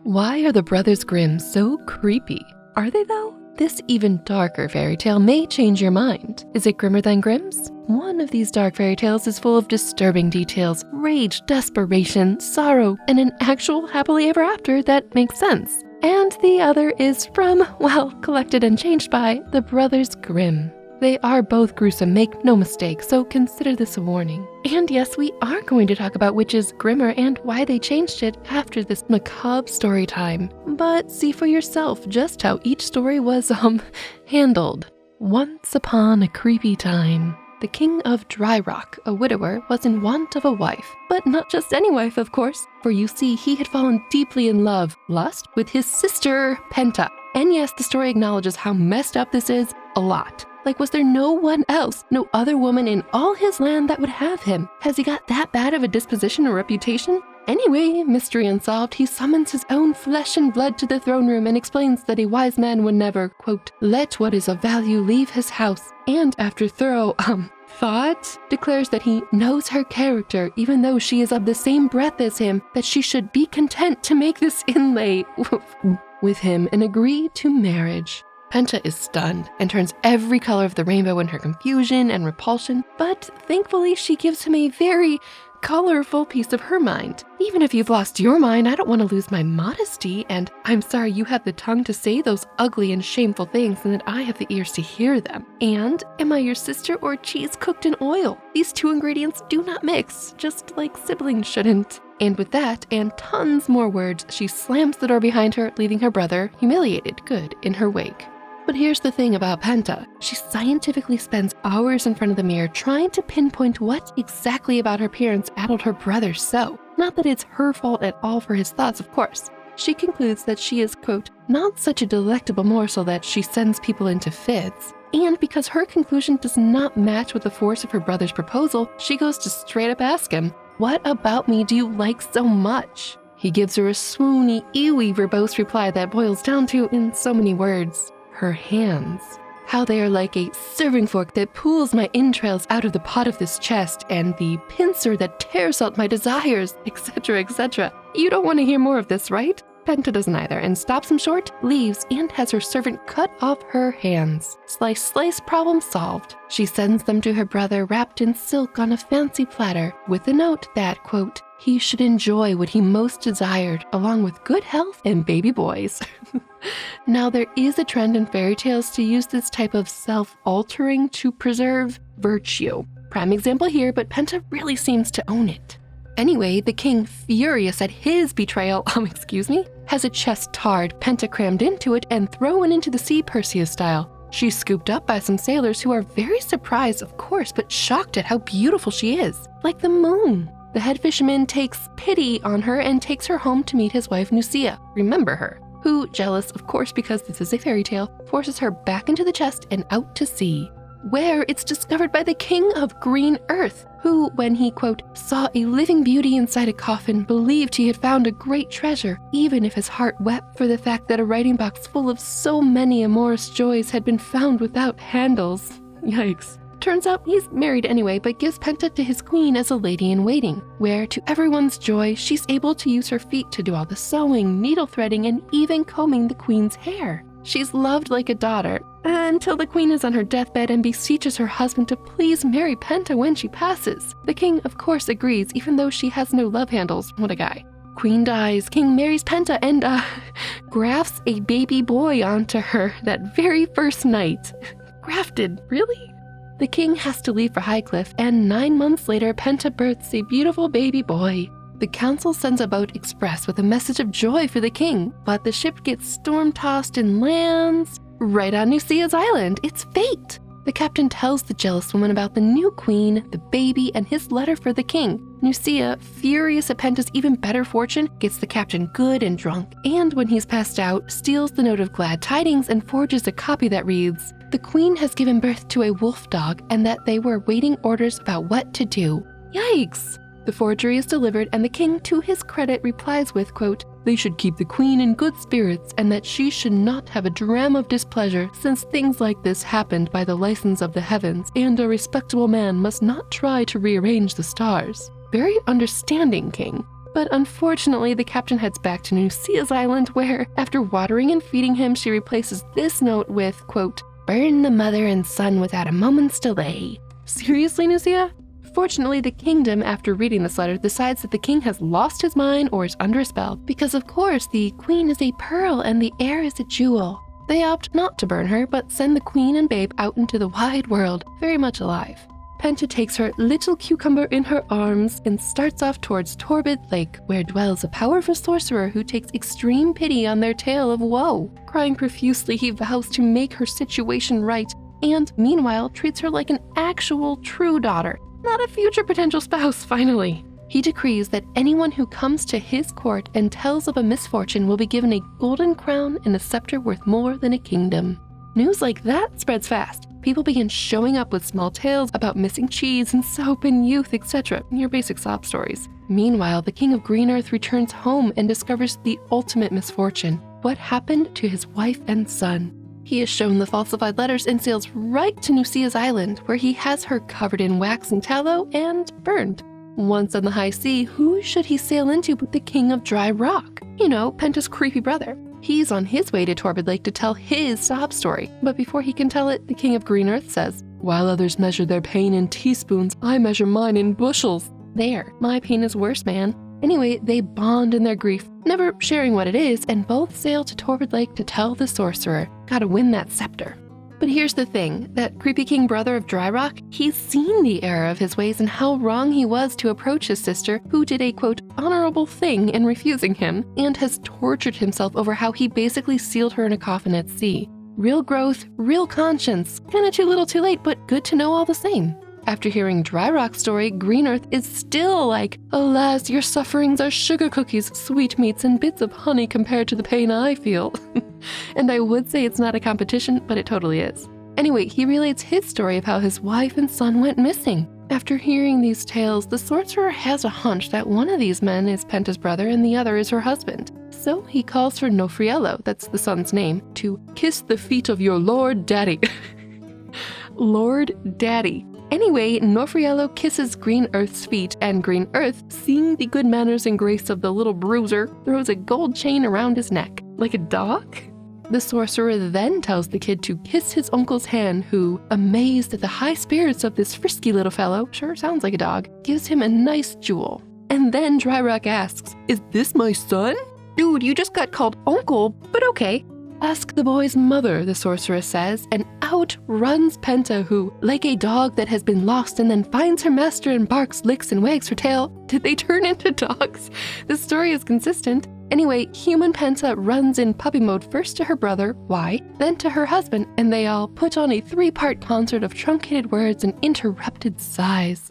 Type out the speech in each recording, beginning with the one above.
Why are the Brothers Grimm so creepy? Are they though? This even darker fairy tale may change your mind. Is it grimmer than Grimm's? One of these dark fairy tales is full of disturbing details, rage, desperation, sorrow, and an actual happily ever after that makes sense. And the other is from, well, collected and changed by the Brothers Grimm. They are both gruesome, make no mistake, so consider this a warning. And yes, we are going to talk about which is grimmer and why they changed it after this macabre story time. But see for yourself just how each story was, handled. Once upon a creepy time, the king of Dry Rock, a widower, was in want of a wife. But not just any wife, of course, for you see, he had fallen deeply in love, lust, with his sister, Penta. And yes, the story acknowledges how messed up this is a lot. Like, was there no one else, no other woman in all his land that would have him? Has he got that bad of a disposition or reputation? Anyway, mystery unsolved, he summons his own flesh and blood to the throne room and explains that a wise man would never, quote, let what is of value leave his house. And after thorough, thought, declares that he knows her character, even though she is of the same breath as him, that she should be content to make this inlay with him and agree to marriage. Penta is stunned and turns every color of the rainbow in her confusion and repulsion, but thankfully she gives him a very colorful piece of her mind. Even if you've lost your mind, I don't want to lose my modesty, and I'm sorry you have the tongue to say those ugly and shameful things and that I have the ears to hear them. And am I your sister or cheese cooked in oil? These two ingredients do not mix, just like siblings shouldn't. And with that, and tons more words, she slams the door behind her, leaving her brother, humiliated, good, in her wake. But here's the thing about Penta. She scientifically spends hours in front of the mirror trying to pinpoint what exactly about her appearance addled her brother so. Not that it's her fault at all for his thoughts, of course. She concludes that she is, quote, not such a delectable morsel that she sends people into fits. And because her conclusion does not match with the force of her brother's proposal, she goes to straight up ask him, what about me do you like so much? He gives her a swoony, ewy, verbose reply that boils down to, in so many words, her hands. How they are like a serving fork that pulls my entrails out of the pot of this chest, and the pincer that tears out my desires, etc., etc. You don't want to hear more of this, right? Penta doesn't either, and stops him short, leaves, and has her servant cut off her hands. Slice, slice, problem solved. She sends them to her brother wrapped in silk on a fancy platter, with a note that, quote, he should enjoy what he most desired, along with good health and baby boys. Now, there is a trend in fairy tales to use this type of self-altering to preserve virtue. Prime example here, but Penta really seems to own it. Anyway, the king, furious at his betrayal, has a chest tarred, Penta crammed into it, and thrown into the sea Perseus style. She's scooped up by some sailors who are very surprised, of course, but shocked at how beautiful she is, like the moon. The head fisherman takes pity on her and takes her home to meet his wife Nucia, remember her, who, jealous, of course because this is a fairy tale, forces her back into the chest and out to sea, where it's discovered by the king of Green Earth, who, when he, quote, saw a living beauty inside a coffin, believed he had found a great treasure, even if his heart wept for the fact that a writing box full of so many amorous joys had been found without handles. Yikes. Turns out he's married anyway, but gives Penta to his queen as a lady-in-waiting, where, to everyone's joy, she's able to use her feet to do all the sewing, needle threading, and even combing the queen's hair. She's loved like a daughter, until the queen is on her deathbed and beseeches her husband to please marry Penta when she passes. The king, of course, agrees, even though she has no love handles. What a guy. Queen dies, king marries Penta, and, grafts a baby boy onto her that very first night. Grafted, really? The king has to leave for Highcliffe, and 9 months later, Penta births a beautiful baby boy. The council sends a boat express with a message of joy for the king, but the ship gets storm-tossed and lands right on Nucia's island. It's fate! The captain tells the jealous woman about the new queen, the baby, and his letter for the king. Nucia, furious at Penta's even better fortune, gets the captain good and drunk, and when he's passed out, steals the note of glad tidings and forges a copy that reads, the queen has given birth to a wolf dog and that they were waiting orders about what to do. Yikes! The forgery is delivered, and the king, to his credit, replies with, quote, they should keep the queen in good spirits and that she should not have a dram of displeasure, since things like this happened by the license of the heavens, and a respectable man must not try to rearrange the stars. Very understanding king. But unfortunately, the captain heads back to Nucia's island where, after watering and feeding him, she replaces this note with, quote, "Burn the mother and son without a moment's delay." Seriously, Nucia? Fortunately, the kingdom, after reading this letter, decides that the king has lost his mind or is under a spell, because of course the queen is a pearl and the heir is a jewel. They opt not to burn her, but send the queen and babe out into the wide world, very much alive. Penta takes her little cucumber in her arms and starts off towards Torbid Lake, where dwells a powerful sorcerer who takes extreme pity on their tale of woe. Crying profusely, he vows to make her situation right, and meanwhile treats her like an actual true daughter, not a future potential spouse, finally. He decrees that anyone who comes to his court and tells of a misfortune will be given a golden crown and a scepter worth more than a kingdom. News like that spreads fast. People begin showing up with small tales about missing cheese and soap and youth, etc. Your basic sob stories. Meanwhile, the king of Green Earth returns home and discovers the ultimate misfortune: what happened to his wife and son. He is shown the falsified letters and sails right to Nucia's island, where he has her covered in wax and tallow and burned. Once on the high sea, who should he sail into but the king of Dry Rock? You know, Penta's creepy brother. He's on his way to Torbid Lake to tell his sob story, but before he can tell it, the king of Green Earth says, "While others measure their pain in teaspoons, I measure mine in bushels." There, my pain is worse, man. Anyway, they bond in their grief, never sharing what it is, and both sail to Torbid Lake to tell the sorcerer. Gotta win that scepter. But here's the thing, that creepy king brother of Dry Rock, he's seen the error of his ways and how wrong he was to approach his sister, who did a, quote, honorable thing in refusing him, and has tortured himself over how he basically sealed her in a coffin at sea. Real growth, real conscience. Kinda too little too late, but good to know all the same. After hearing Dry Rock's story, Green Earth is still like, "Alas, your sufferings are sugar cookies, sweetmeats, and bits of honey compared to the pain I feel." And I would say it's not a competition, but it totally is. Anyway, he relates his story of how his wife and son went missing. After hearing these tales, the sorcerer has a hunch that one of these men is Penta's brother and the other is her husband. So he calls for Nofriello, that's the son's name, to kiss the feet of your Lord Daddy. Lord Daddy. Anyway, Nofriello kisses Green Earth's feet, and Green Earth, seeing the good manners and grace of the little bruiser, throws a gold chain around his neck. Like a dog? The sorcerer then tells the kid to kiss his uncle's hand, who, amazed at the high spirits of this frisky little fellow, sure sounds like a dog, gives him a nice jewel. And then Dry Rock asks, "Is this my son?" "Dude, you just got called uncle, but okay." "Ask the boy's mother," the sorceress says, and out runs Penta, who, like a dog that has been lost and then finds her master and barks, licks, and wags her tail. Did they turn into dogs? The story is consistent. Anyway, human Penta runs in puppy mode first to her brother, Y, then to her husband, and they all put on a 3-part concert of truncated words and interrupted sighs.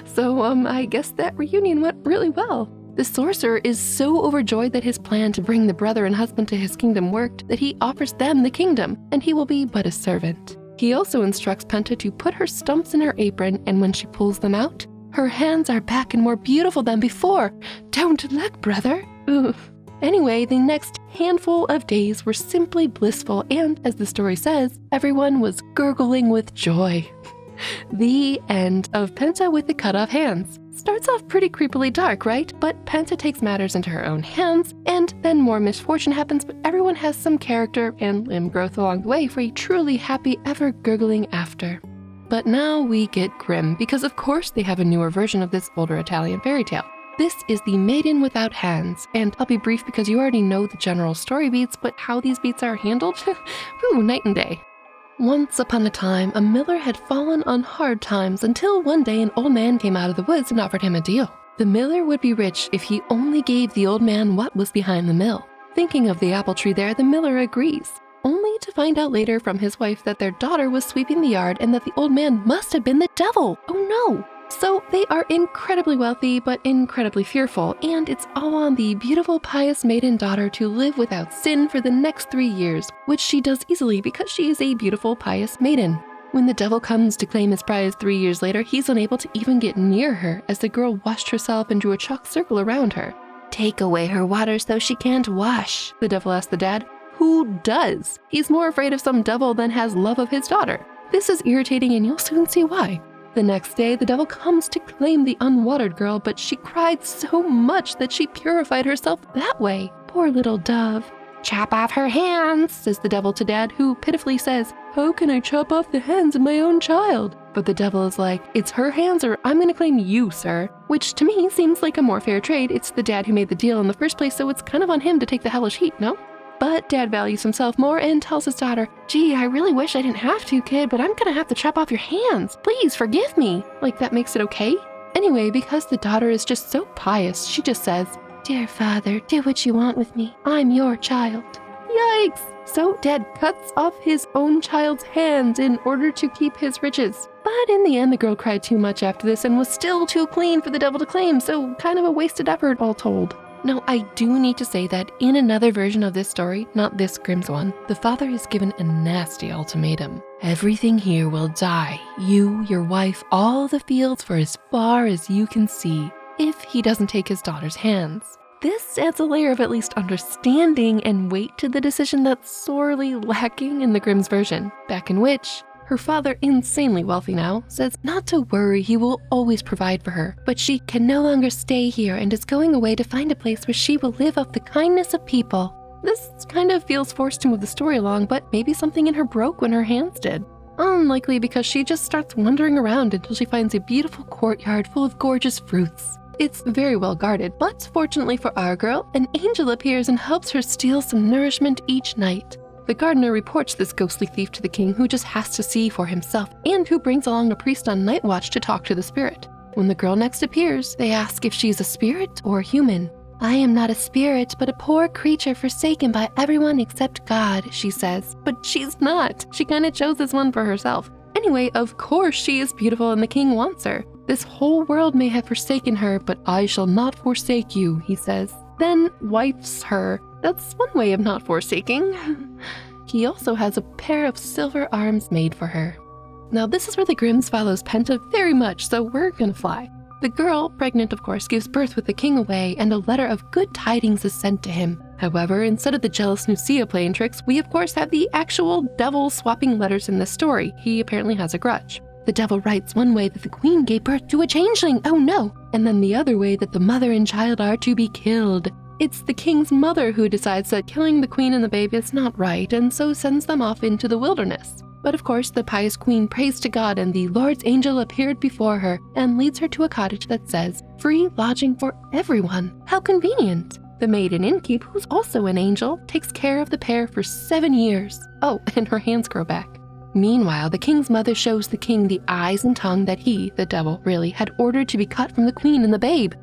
So, I guess that reunion went really well. The sorcerer is so overjoyed that his plan to bring the brother and husband to his kingdom worked that he offers them the kingdom, and he will be but a servant. He also instructs Penta to put her stumps in her apron, and when she pulls them out, her hands are back and more beautiful than before. Don't look, brother. Ugh. Anyway, the next handful of days were simply blissful, and as the story says, everyone was gurgling with joy. The end of Penta with the cut-off hands. Starts off pretty creepily dark, right? But Penta takes matters into her own hands, and then more misfortune happens, but everyone has some character and limb growth along the way for a truly happy, ever-gurgling after. But now we get Grimm, because of course they have a newer version of this older Italian fairy tale. This is the Maiden Without Hands, and I'll be brief because you already know the general story beats, but how these beats are handled? Ooh, night and day. Once upon a time, a miller had fallen on hard times until one day an old man came out of the woods and offered him a deal. The miller would be rich if he only gave the old man what was behind the mill. Thinking of the apple tree there, the miller agrees, only to find out later from his wife that their daughter was sweeping the yard and that the old man must have been the devil. Oh no! So they are incredibly wealthy, but incredibly fearful, and it's all on the beautiful, pious maiden daughter to live without sin for the next 3 years, which she does easily because she is a beautiful, pious maiden. When the devil comes to claim his prize 3 years later, he's unable to even get near her as the girl washed herself and drew a chalk circle around her. "Take away her water so she can't wash," the devil asked the dad. Who does? He's more afraid of some devil than has love of his daughter. This is irritating and you'll soon see why. The next day, the devil comes to claim the unwatered girl, but she cried so much that she purified herself that way. Poor little dove. "Chop off her hands," says the devil to Dad, who pitifully says, "How can I chop off the hands of my own child?" But the devil is like, "It's her hands or I'm gonna claim you, sir." Which to me seems like a more fair trade. It's the dad who made the deal in the first place, so it's kind of on him to take the hellish heat, no? But Dad values himself more and tells his daughter, "Gee, I really wish I didn't have to, kid, but I'm gonna have to chop off your hands. Please forgive me." Like that makes it okay? Anyway, because the daughter is just so pious, she just says, "Dear father, do what you want with me. I'm your child." Yikes! So Dad cuts off his own child's hands in order to keep his riches. But in the end, the girl cried too much after this and was still too clean for the devil to claim, so kind of a wasted effort all told. Now, I do need to say that in another version of this story, not this Grimm's one, the father is given a nasty ultimatum. Everything here will die. You, your wife, all the fields for as far as you can see, if he doesn't take his daughter's hands. This adds a layer of at least understanding and weight to the decision that's sorely lacking in the Grimm's version, back in which her father, insanely wealthy now, says not to worry, he will always provide for her, but she can no longer stay here and is going away to find a place where she will live off the kindness of people. This kind of feels forced to move the story along, but maybe something in her broke when her hands did. Unlikely, because she just starts wandering around until she finds a beautiful courtyard full of gorgeous fruits. It's very well guarded, but fortunately for our girl, an angel appears and helps her steal some nourishment each night. The gardener reports this ghostly thief to the king, who just has to see for himself, and who brings along a priest on night watch to talk to the spirit. When the girl next appears, they ask if she's a spirit or human. "I am not a spirit, but a poor creature forsaken by everyone except God," she says. But she's not. She kind of chose this one for herself. Anyway, of course she is beautiful and the king wants her. "This whole world may have forsaken her, but I shall not forsake you," he says. Then wifes her. That's one way of not forsaking. He also has a pair of silver arms made for her. Now this is where the Grimms follows Penta very much, so we're gonna fly. The girl, pregnant of course, gives birth with the king away, and a letter of good tidings is sent to him. However, instead of the jealous Nucia playing tricks, we of course have the actual devil swapping letters in this story. He apparently has a grudge. The devil writes one way that the queen gave birth to a changeling, oh no, and then the other way that the mother and child are to be killed. It's the king's mother who decides that killing the queen and the baby is not right, and so sends them off into the wilderness. But of course, the pious queen prays to God, and the Lord's angel appeared before her and leads her to a cottage that says, "Free lodging for everyone." How convenient! The maiden innkeep, who's also an angel, takes care of the pair for 7 years. Oh, and her hands grow back. Meanwhile, the king's mother shows the king the eyes and tongue that he, the devil, really had ordered to be cut from the queen and the babe.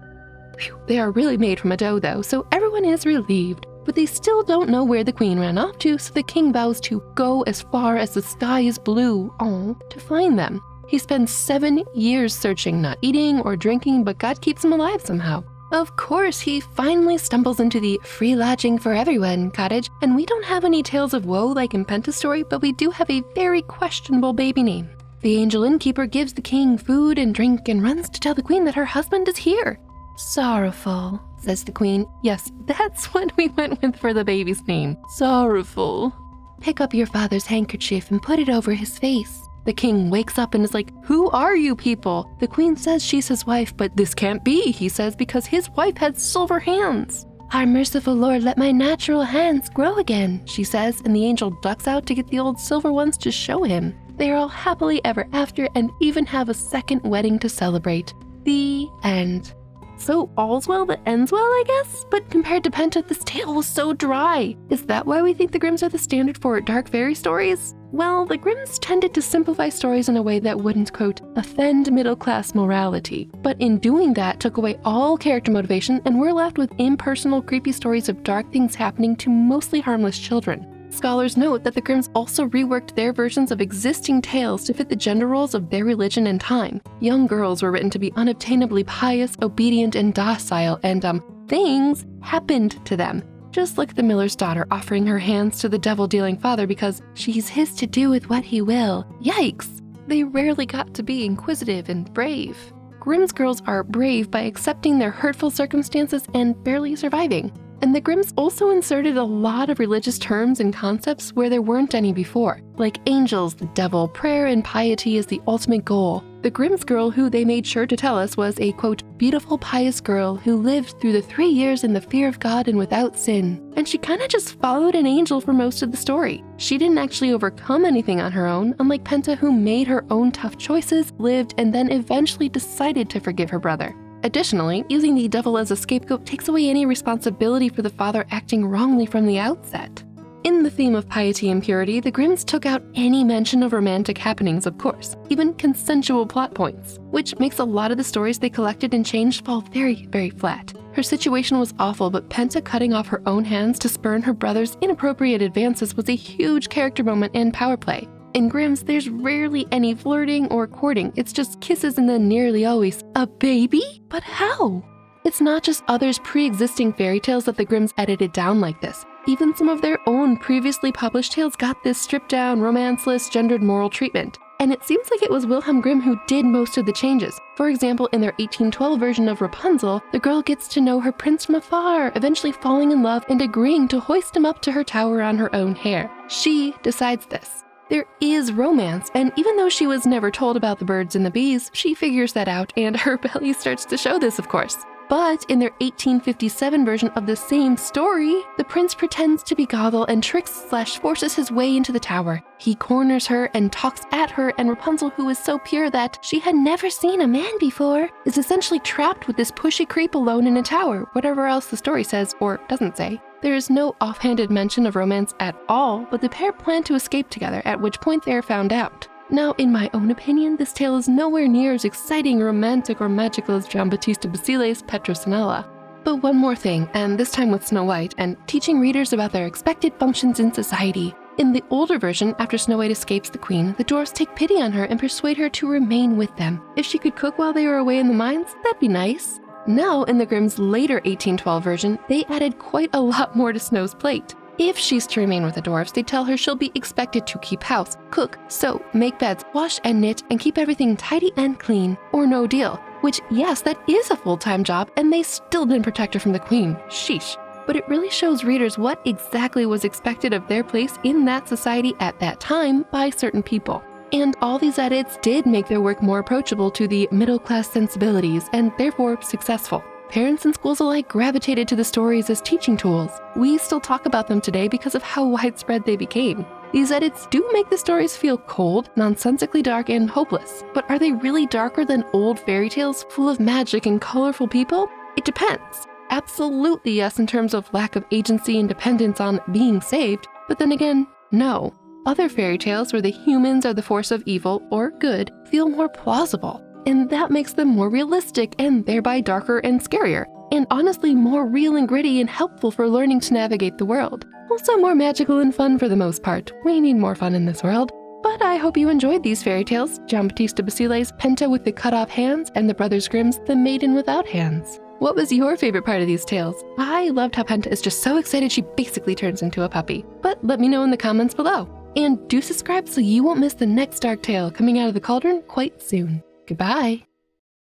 Phew, they are really made from a dough though, so everyone is relieved. But they still don't know where the queen ran off to, so the king vows to go as far as the sky is blue, to find them. He spends 7 years searching, not eating or drinking, but God keeps him alive somehow. Of course, he finally stumbles into the free lodging for everyone cottage, and we don't have any tales of woe like in Penta's story, but we do have a very questionable baby name. The angel innkeeper gives the king food and drink and runs to tell the queen that her husband is here. "Sorrowful," says the queen. Yes, that's what we went with for the baby's name. Sorrowful. "Pick up your father's handkerchief and put it over his face." The king wakes up and is like, "Who are you people?" The queen says she's his wife, but this can't be, he says, because his wife had silver hands. "Our merciful Lord, let my natural hands grow again," she says, and the angel ducks out to get the old silver ones to show him. They are all happily ever after and even have a second wedding to celebrate. The end. So all's well that ends well, I guess? But compared to Penta, this tale was so dry. Is that why we think the Grimms are the standard for dark fairy stories? Well, the Grimms tended to simplify stories in a way that wouldn't, quote, offend middle-class morality. But in doing that, took away all character motivation, and we're left with impersonal, creepy stories of dark things happening to mostly harmless children. Scholars note that the Grimms also reworked their versions of existing tales to fit the gender roles of their religion and time. Young girls were written to be unobtainably pious, obedient, and docile, and things happened to them. Just like the miller's daughter offering her hands to the devil-dealing father because she's his to do with what he will. Yikes! They rarely got to be inquisitive and brave. Grimm's girls are brave by accepting their hurtful circumstances and barely surviving. And the Grimms also inserted a lot of religious terms and concepts where there weren't any before, like angels, the devil, prayer, and piety is the ultimate goal. The Grimm's girl who they made sure to tell us was a, quote, beautiful, pious girl who lived through the 3 years in the fear of God and without sin. And she kind of just followed an angel for most of the story. She didn't actually overcome anything on her own, unlike Penta, who made her own tough choices, lived, and then eventually decided to forgive her brother. Additionally, using the devil as a scapegoat takes away any responsibility for the father acting wrongly from the outset. In the theme of piety and purity, the Grimms took out any mention of romantic happenings, of course, even consensual plot points, which makes a lot of the stories they collected and changed fall very, very flat. Her situation was awful, but Penta cutting off her own hands to spurn her brother's inappropriate advances was a huge character moment and power play. In Grimm's, there's rarely any flirting or courting, it's just kisses and then nearly always, a baby? But how? It's not just others' pre-existing fairy tales that the Grimms edited down like this. Even some of their own previously published tales got this stripped-down, romanceless, gendered moral treatment. And it seems like it was Wilhelm Grimm who did most of the changes. For example, in their 1812 version of Rapunzel, the girl gets to know her prince from afar, eventually falling in love and agreeing to hoist him up to her tower on her own hair. She decides this. There is romance, and even though she was never told about the birds and the bees, she figures that out, and her belly starts to show this, of course. But in their 1857 version of the same story, the prince pretends to be Gothel and tricks/forces his way into the tower. He corners her and talks at her, and Rapunzel, who is so pure that she had never seen a man before, is essentially trapped with this pushy creep alone in a tower, whatever else the story says or doesn't say. There is no offhanded mention of romance at all, but the pair plan to escape together, at which point they are found out. Now, in my own opinion, this tale is nowhere near as exciting, romantic, or magical as Giambattista Basile's Petronella. But one more thing, and this time with Snow White, and teaching readers about their expected functions in society. In the older version, after Snow White escapes the queen, the dwarfs take pity on her and persuade her to remain with them. If she could cook while they were away in the mines, that'd be nice. Now, in the Grimm's later 1812 version, they added quite a lot more to Snow's plate. If she's to remain with the dwarfs, they tell her she'll be expected to keep house, cook, sew, make beds, wash and knit, and keep everything tidy and clean, or no deal. Which, yes, that is a full-time job, and they still didn't protect her from the queen. Sheesh. But it really shows readers what exactly was expected of their place in that society at that time by certain people. And all these edits did make their work more approachable to the middle-class sensibilities, and therefore successful. Parents and schools alike gravitated to the stories as teaching tools. We still talk about them today because of how widespread they became. These edits do make the stories feel cold, nonsensically dark, and hopeless. But are they really darker than old fairy tales full of magic and colorful people? It depends. Absolutely yes in terms of lack of agency and dependence on being saved, but then again, no. Other fairy tales where the humans are the force of evil or good feel more plausible. And that makes them more realistic and thereby darker and scarier, and honestly more real and gritty and helpful for learning to navigate the world. Also more magical and fun for the most part. We need more fun in this world. But I hope you enjoyed these fairy tales, Giambattista Basile's Penta with the cut-off hands and the Brothers Grimm's The Maiden Without Hands. What was your favorite part of these tales? I loved how Penta is just so excited she basically turns into a puppy. But let me know in the comments below. And do subscribe so you won't miss the next dark tale coming out of the cauldron quite soon. Goodbye.